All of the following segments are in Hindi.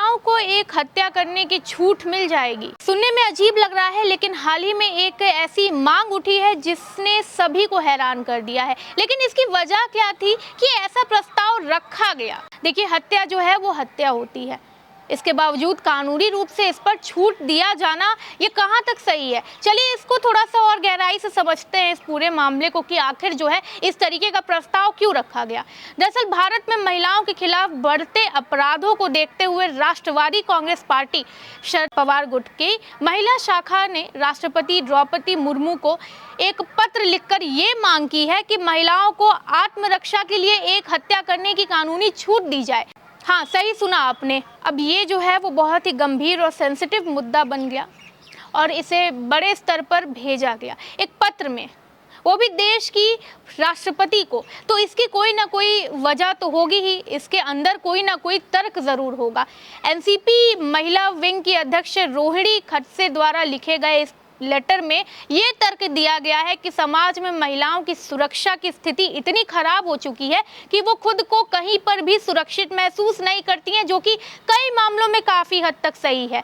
महिलाओं को एक हत्या करने की छूट मिल जाएगी। सुनने में अजीब लग रहा है, लेकिन हाल ही में एक ऐसी मांग उठी है जिसने सभी को हैरान कर दिया है। लेकिन इसकी वजह क्या थी कि ऐसा प्रस्ताव रखा गया? देखिए, हत्या जो है वो हत्या होती है, इसके बावजूद कानूनी रूप से इस पर छूट दिया जाना ये कहाँ तक सही है? चलिए इसको थोड़ा सा और गहराई से समझते हैं इस पूरे मामले को कि आखिर जो है इस तरीके का प्रस्ताव क्यों रखा गया। दरअसल भारत में महिलाओं के खिलाफ बढ़ते अपराधों को देखते हुए राष्ट्रवादी कांग्रेस पार्टी शरद पवार गुट की महिला शाखा ने राष्ट्रपति द्रौपदी मुर्मू को एक पत्र लिखकर ये मांग की है कि महिलाओं को आत्मरक्षा के लिए एक हत्या करने की कानूनी छूट दी जाए। हाँ, सही सुना आपने। अब ये जो है वो बहुत ही गंभीर और सेंसिटिव मुद्दा बन गया और इसे बड़े स्तर पर भेजा गया एक पत्र में, वो भी देश की राष्ट्रपति को। तो इसकी कोई ना कोई वजह तो होगी ही, इसके अंदर कोई ना कोई तर्क जरूर होगा। एनसीपी महिला विंग की अध्यक्ष रोहिणी खडसे द्वारा लिखे गए इस लेटर में ये तर्क दिया गया है कि समाज में महिलाओं की सुरक्षा की स्थिति इतनी खराब हो चुकी है कि वो खुद को कहीं पर भी सुरक्षित महसूस नहीं करती हैं, जो कि कई मामलों में काफ़ी हद तक सही है।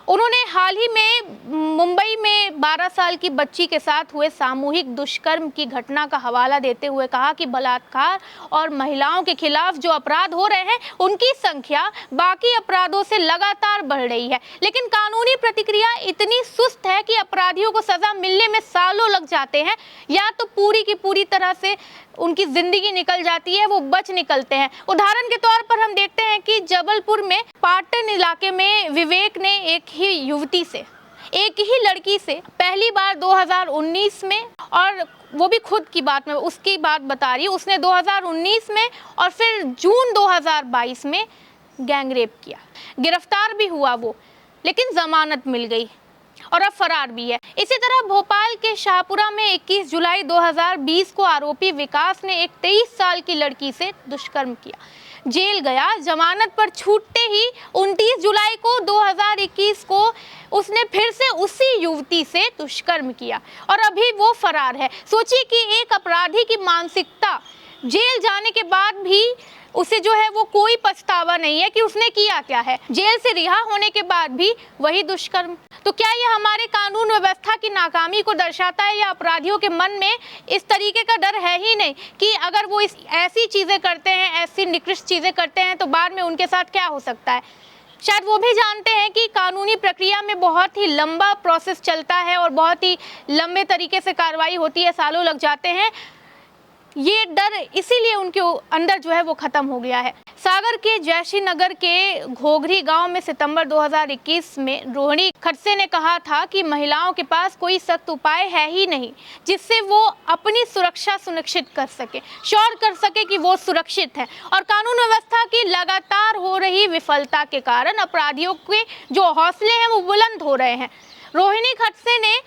उन्होंने हाल ही में मुंबई में 12 साल की बच्ची के साथ हुए सामूहिक दुष्कर्म की घटना का हवाला देते हुए कहा कि बलात्कार और महिलाओं के खिलाफ जो अपराध हो रहे हैं उनकी संख्या बाकी अपराधों से लगातार बढ़ रही है, लेकिन कानूनी प्रतिक्रिया इतनी सुस्त है कि अपराधियों को सजा मिलने में सालों लग जाते हैं, या तो पूरी की पूरी तरह से उनकी जिंदगी निकल जाती है, वो बच निकलते हैं। उदाहरण के तौर पर हम देखते हैं कि जबलपुर में पाटन इलाके में विवेक ने एक ही लड़की से पहली बार 2019 में, और वो भी खुद की बात में उसकी बात बता रही है, उसने 2019 में और फिर जून 2022 में गैंगरेप किया। गिरफ्तार भी हुआ वो, लेकिन जमानत मिल गई और अब फरार भी है। इसी तरह भोपाल के शाहपुरा में 21 जुलाई 2020 को आरोपी विकास ने एक 23 साल की लड़की से दुष्कर्म किया, जेल गया। जमानत पर छूटते ही 29 जुलाई को 2021 को उसने फिर से उसी युवती से दुष्कर्म किया और अभी वो फरार है। सोचिए कि एक अपराधी की मानसिकता, जेल जाने के बाद भी उसे जो है वो कोई पछतावा नहीं है कि उसने किया क्या है, जेल से रिहा होने के बाद भी वही दुष्कर्म। तो क्या यह हमारे कानून व्यवस्था की नाकामी को दर्शाता है, या अपराधियों के मन में इस तरीके का डर है ही नहीं कि अगर वो ऐसी चीज़ें करते हैं, ऐसी निकृष्ट चीज़ें करते हैं तो बाद में उनके साथ क्या हो सकता है? शायद वो भी जानते हैं कि कानूनी प्रक्रिया में बहुत ही लंबा प्रोसेस चलता है और बहुत ही लंबे तरीके से कार्रवाई होती है, सालों लग जाते हैं। ये डर इसीलिए उनके अंदर जो है वो खत्म हो गया है। सागर के जयश्री नगर के घोघरी गांव में सितंबर 2021 में रोहिणी खडसे ने कहा था कि महिलाओं के पास कोई सख्त उपाय है ही नहीं जिससे वो अपनी सुरक्षा सुनिश्चित कर सके, श्योर कर सके कि वो सुरक्षित है। और कानून व्यवस्था की लगातार हो रही विफलता के कारण अपराधियों के जो हौसले हैं वो बुलंद हो रहे हैं। रोहिणी खडसे ने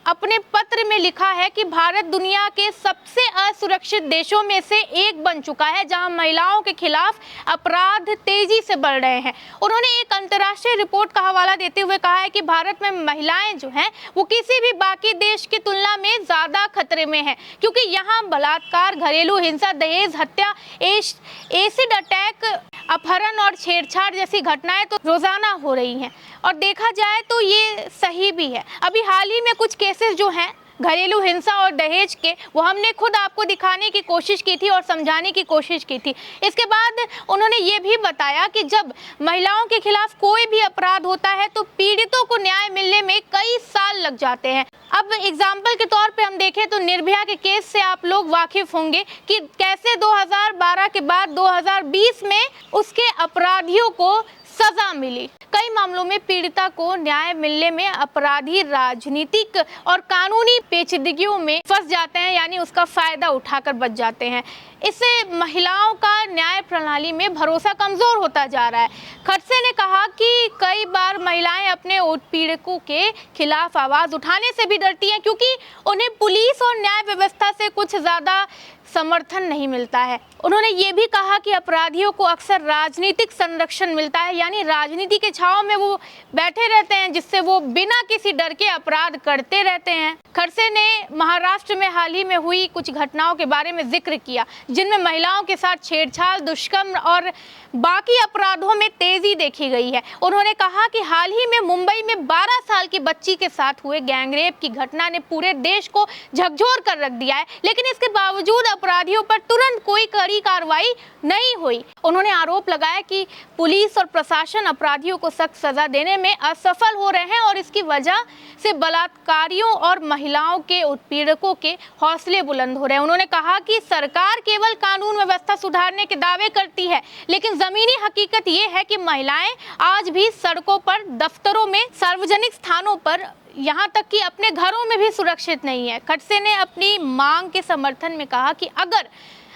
अपने पत्र में लिखा है कि भारत दुनिया के सबसे असुरक्षित देशों में से एक बन चुका है जहां महिलाओं के खिलाफ अपराध तेजी से बढ़ रहे हैं। उन्होंने एक अंतर्राष्ट्रीय रिपोर्ट का हवाला देते हुए कहा है कि भारत में महिलाएं जो हैं वो किसी भी बाकी देश की तुलना में ज़्यादा खतरे में हैं, क्योंकि यहाँ बलात्कार, घरेलू हिंसा, दहेज हत्या, एसिड अटैक, अपहरण और छेड़छाड़ जैसी घटनाएं तो रोजाना हो रही हैं। और देखा जाए तो ये सही भी है। अभी हाल ही में कुछ केसेस जो हैं घरेलू हिंसा और दहेज के, वो हमने खुद आपको दिखाने की कोशिश की थी और समझाने की कोशिश की थी। इसके बाद उन्होंने ये भी बताया कि जब महिलाओं के खिलाफ कोई भी अपराध होता है तो पीड़ितों को न्याय मिलने में कई साल लग जाते हैं। अब एग्जाम्पल के तौर पे हम देखें तो निर्भया के केस से आप लोग वाकिफ होंगे कि कैसे 2012 के बाद 2020 में उसके अपराधियों को सजा मिली। कई मामलों में पीड़िता को न्याय मिलने में अपराधी राजनीतिक और कानूनी पेचीदगियों में फंस जाते हैं, यानी उसका फायदा उठाकर बच जाते हैं। इससे महिलाओं का न्याय प्रणाली में भरोसा कमजोर होता जा रहा है। खडसे ने कहा कि कई बार महिलाएं अपने उत्पीड़कों के खिलाफ आवाज उठाने से भी डरती हैं, क्योंकि उन्हें पुलिस और न्याय व्यवस्था से कुछ ज्यादा समर्थन नहीं मिलता है। उन्होंने ये भी कहा कि अपराधियों को अक्सर राजनीतिक संरक्षण मिलता है, यानी राजनीति के छांव में वो बैठे रहते हैं, जिससे वो बिना किसी डर के अपराध करते रहते हैं। खड़से ने महाराष्ट्र में हाल ही में हुई कुछ घटनाओं के बारे में जिक्र किया, जिनमें महिलाओं के साथ छेड़छाड़, दुष्कर्म और बाकी अपराधों में तेजी देखी गई है। उन्होंने कहा कि हाल ही में मुंबई में 12 साल की बच्ची के साथ हुए गैंगरेप की घटना ने पूरे देश को झकझोर कर रख दिया है, लेकिन इसके बावजूद अपराधियों पर तुरंत कोई कड़ी कार्रवाई नहीं हुई। उन्होंने आरोप लगाया कि पुलिस और प्रशासन अपराधियों को सख्त सजा देने में असफल हो रहे हैं और इसकी वजह से बलात्कारियों और महिलाओं के उत्पीड़कों के हौसले बुलंद हो रहे हैं। उन्होंने कहा कि सरकार केवल कानून व्यवस्था सुधारने के दावे करती है, लेकिन जमीनी हकीकत ये है कि महिलाएं आज भी सड़कों पर, दफ्तरों में, सार्वजनिक स्थानों पर, यहाँ तक कि अपने घरों में भी सुरक्षित नहीं है। खड़से ने अपनी मांग के समर्थन में कहा कि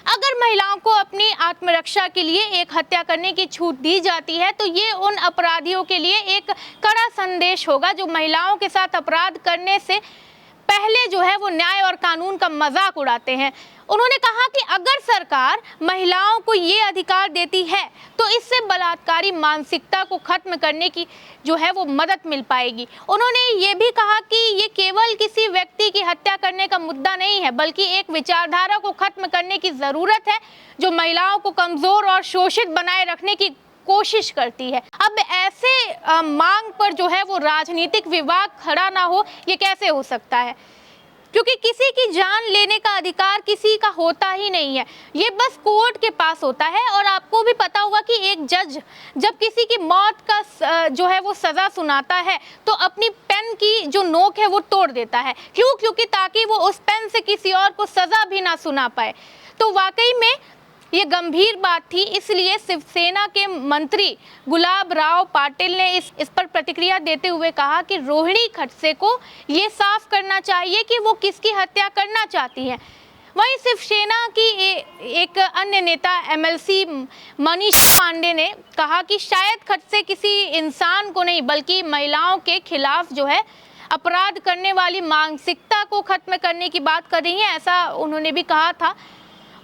अगर महिलाओं को अपनी आत्मरक्षा के लिए एक हत्या करने की छूट दी जाती है, तो ये उन अपराधियों के लिए एक कड़ा संदेश होगा जो महिलाओं के साथ अपराध करने से पहले जो है वो न्याय और कानून का मजाक उड़ाते हैं। उन्होंने कहा कि अगर सरकार महिलाओं को ये अधिकार देती है तो इससे बलात्कारी मानसिकता को खत्म करने की जो है वो मदद मिल पाएगी। उन्होंने ये भी कहा कि ये केवल किसी व्यक्ति की हत्या करने का मुद्दा नहीं है, बल्कि एक विचारधारा को खत्म करने की ज़रूरत है जो महिलाओं को कमज़ोर और शोषित बनाए रखने की कोशिश करती है। अब ऐसे मांग पर जो है वो राजनीतिक विवाद खड़ा ना हो, ये कैसे हो सकता है? क्योंकि किसी की जान लेने का अधिकार किसी का होता ही नहीं है, ये बस कोर्ट के पास होता है। और आपको भी पता होगा कि एक जज जब किसी की मौत का जो है वो सज़ा सुनाता है तो अपनी पेन की जो नोक है वो तोड़ देता है। क्योंकि ताकि वो उस पेन से किसी और को सज़ा भी ना सुना पाए। तो वाकई में ये गंभीर बात थी, इसलिए शिवसेना के मंत्री गुलाबराव पाटिल ने इस पर प्रतिक्रिया देते हुए कहा कि रोहिणी खड़से को ये साफ करना चाहिए कि वो किसकी हत्या करना चाहती हैं। वहीं शिवसेना की एक अन्य नेता एमएलसी मनीषा पांडे ने कहा कि शायद खड़से किसी इंसान को नहीं बल्कि महिलाओं के खिलाफ जो है अपराध करने वाली मानसिकता को खत्म करने की बात कर रही हैं, ऐसा उन्होंने भी कहा था।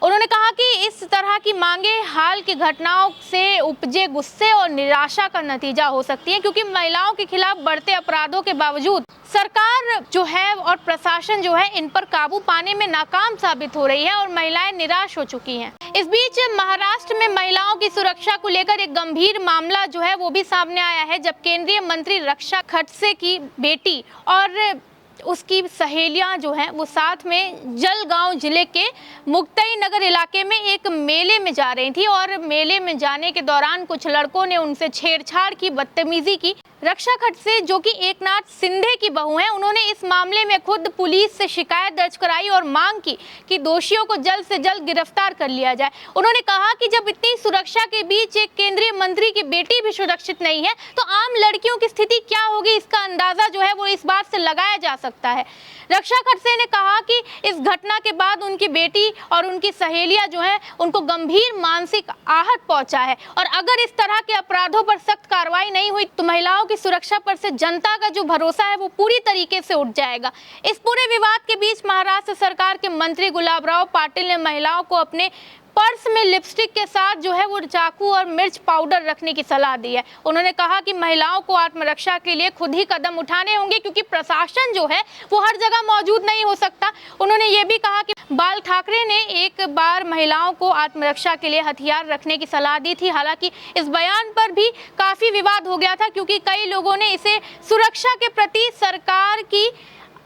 उन्होंने कहा कि इस तरह की मांगे हाल की घटनाओं से उपजे गुस्से और निराशा का नतीजा हो सकती है, क्योंकि महिलाओं के खिलाफ बढ़ते अपराधों के बावजूद सरकार जो है और प्रशासन जो है इन पर काबू पाने में नाकाम साबित हो रही है और महिलाएं निराश हो चुकी हैं। इस बीच महाराष्ट्र में महिलाओं की सुरक्षा को लेकर एक गंभीर मामला जो है वो भी सामने आया है, जब केंद्रीय मंत्री रक्षा खड़से की बेटी और उसकी सहेलियां जो हैं वो साथ में जलगांव जिले के मुक्ताई नगर इलाके में एक मेले में जा रही थी और मेले में जाने के दौरान कुछ लड़कों ने उनसे छेड़छाड़ की, बदतमीजी की। रक्षा खड़से जो कि एकनाथ शिंदे की बहू हैं, उन्होंने इस मामले में खुद पुलिस से शिकायत दर्ज कराई और मांग की कि दोषियों को जल्द से जल्द गिरफ्तार कर लिया जाए। उन्होंने कहा कि जब इतनी सुरक्षा के बीच एक केंद्रीय मंत्री की बेटी भी सुरक्षित नहीं है तो आम लड़कियों की स्थिति क्या होगी, इसका अंदाजा जो है वो इस बात से लगाया जा सकता है। रक्षा खड़से ने कहा कि इस घटना के बाद उनकी बेटी और उनकी सहेलियां जो हैं उनको गंभीर मानसिक आहत पहुंचा है और अगर इस तरह के अपराधों पर सख्त कार्रवाई नहीं हुई तो महिलाओं की सुरक्षा पर से जनता का जो भरोसा है वो पूरी तरीके से उठ जाएगा। इस पूरे विवाद के बीच महाराष्ट्र सरकार के मंत्री गुलाबराव पाटिल ने महिलाओं को अपने पर्स में लिपस्टिक के साथ जो है वो चाकू और मिर्च पाउडर रखने की सलाह दी है। उन्होंने कहा कि महिलाओं को आत्मरक्षा के लिए खुद ही कदम उठाने होंगे, क्योंकि प्रशासन जो है वो हर जगह मौजूद नहीं हो सकता। उन्होंने ये भी कहा कि बाल ठाकरे ने एक बार महिलाओं को आत्मरक्षा के लिए हथियार रखने की सलाह दी थी। हालांकि इस बयान पर भी काफ़ी विवाद हो गया था, क्योंकि कई लोगों ने इसे सुरक्षा के प्रति सरकार की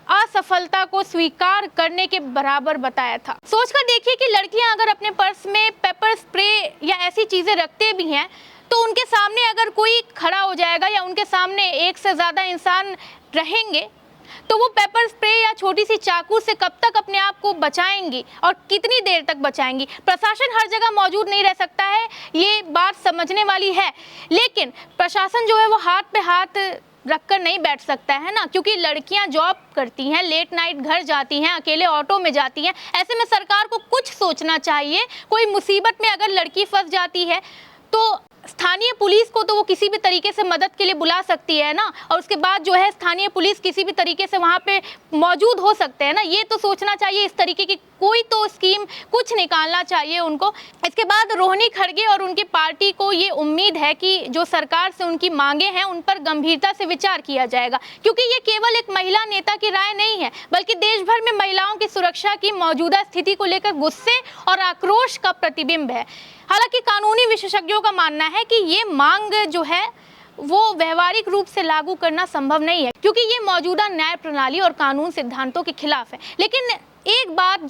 असफलता को स्वीकार करने के बराबर बताया था। सोचकर देखिए कि लड़कियां अगर अपने पर्स में पेपर स्प्रे या ऐसी चीज़ें रखते भी हैं तो उनके सामने अगर कोई खड़ा हो जाएगा या उनके सामने एक से ज़्यादा इंसान रहेंगे तो वो पेपर स्प्रे या छोटी सी चाकू से कब तक अपने आप को बचाएंगी और कितनी देर तक बचाएंगी। प्रशासन हर जगह मौजूद नहीं रह सकता है, ये बात समझने वाली है, लेकिन प्रशासन जो है वो हाथ पे हाथ रखकर नहीं बैठ सकता है ना, क्योंकि लड़कियां जॉब करती हैं, लेट नाइट घर जाती हैं, अकेले ऑटो में जाती हैं। ऐसे में सरकार को कुछ सोचना चाहिए। कोई मुसीबत में अगर लड़की फंस जाती है तो स्थानीय पुलिस को तो वो किसी भी तरीके से मदद के लिए बुला सकती है ना, और उसके बाद जो है स्थानीय पुलिस किसी भी तरीके से वहाँ पे मौजूद हो सकते हैं ना। ये तो सोचना चाहिए, इस तरीके की कोई तो स्कीम कुछ निकालना चाहिए उनको। इसके बाद रोहिणी खड़गे और उनकी पार्टी को ये उम्मीद है कि जो सरकार से उनकी मांगे हैं उन पर गंभीरता से विचार किया जाएगा, क्योंकि ये केवल एक महिला नेता की राय नहीं है, बल्कि देश भर में महिलाओं की सुरक्षा की मौजूदा स्थिति को लेकर गुस्से और आक्रोश का प्रतिबिंब है। हालांकि कानूनी विशेषज्ञों का मानना है कि ये मांग जो है वो व्यवहारिक रूप से लागू करना संभव नहीं है, क्योंकि ये मौजूदा न्याय प्रणाली और कानून सिद्धांतों के खिलाफ है। लेकिन एक बात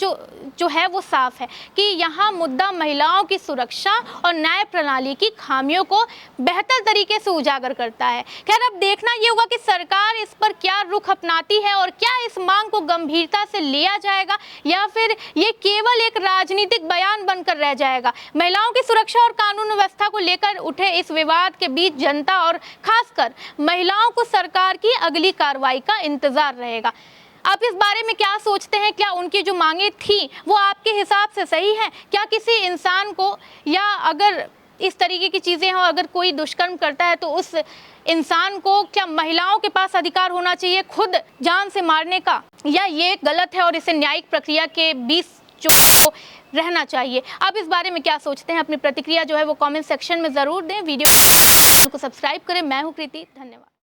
जो है वो साफ है कि यहाँ मुद्दा महिलाओं की सुरक्षा और न्याय प्रणाली की खामियों को बेहतर तरीके से उजागर करता है। खैर, अब देखना ये होगा कि सरकार इस पर क्या रुख अपनाती है और क्या इस मांग को गंभीरता से लिया जाएगा या फिर ये केवल एक राजनीतिक बयान बनकर रह जाएगा। महिलाओं की सुरक्षा और कानून व्यवस्था को लेकर उठे इस विवाद के बीच जनता और खासकर महिलाओं को सरकार की अगली कार्रवाई का इंतजार रहेगा। आप इस बारे में क्या सोचते हैं? क्या उनकी जो मांगे थी वो आपके हिसाब से सही है? क्या किसी इंसान को, या अगर इस तरीके की चीज़ें हों, अगर कोई दुष्कर्म करता है तो उस इंसान को क्या महिलाओं के पास अधिकार होना चाहिए खुद जान से मारने का, या ये गलत है और इसे न्यायिक प्रक्रिया के बीच जो रहना चाहिए? आप इस बारे में क्या सोचते हैं? अपनी प्रतिक्रिया जो है वो कमेंट सेक्शन में ज़रूर दें। वीडियो को सब्सक्राइब करें। मैं हूँ कृति, धन्यवाद।